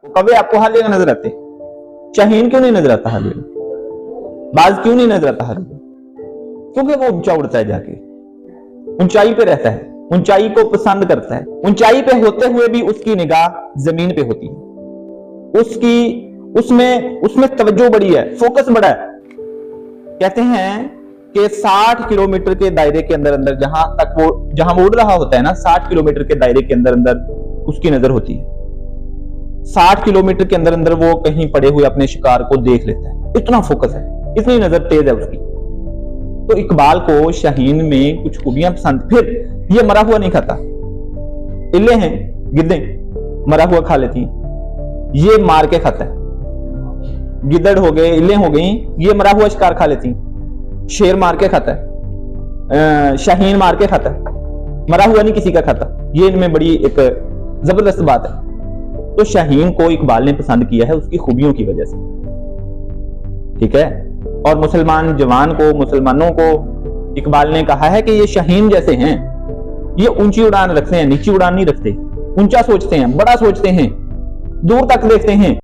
कौवे आपको हर जगह नजर आते, शाहीन क्यों नहीं नजर आता हर जगह? बाज क्यों नहीं नजर आता हर जगह? क्योंकि वो ऊंचा उड़ता है, जाके ऊंचाई पे रहता है, ऊंचाई को पसंद करता है। ऊंचाई पे होते हुए भी उसकी निगाह जमीन पे होती है, उसमें तवज्जो बड़ी है, फोकस बड़ा है। कहते हैं कि 60 किलोमीटर के दायरे के अंदर जहां वो उड़ रहा होता है ना, 60 किलोमीटर के दायरे के अंदर उसकी नजर होती है। 60 किलोमीटर के अंदर वो कहीं पड़े हुए अपने शिकार को देख लेता है, इतना फोकस है, इतनी नजर तेज है उसकी। तो इकबाल को शाहीन में कुछ खूबियां पसंद। फिर ये मरा हुआ नहीं खाता, इल्ले हैं, गिद्दें मरा हुआ खा लेती, ये मार के खाता है। गिद्दड़ हो गए, इल्ले हो गई, ये मरा हुआ शिकार खा लेती। शेर मार के खाता है, शाहीन मार के खाता है, मरा हुआ नहीं किसी का खाता। ये इनमें बड़ी एक जबरदस्त बात है। तो शाहीन को इकबाल ने पसंद किया है उसकी खूबियों की वजह से, ठीक है। और मुसलमान जवान को, मुसलमानों को इकबाल ने कहा है कि ये शाहीन जैसे हैं, ये ऊंची उड़ान रखते हैं, नीची उड़ान नहीं रखते, ऊंचा सोचते हैं, बड़ा सोचते हैं, दूर तक देखते हैं।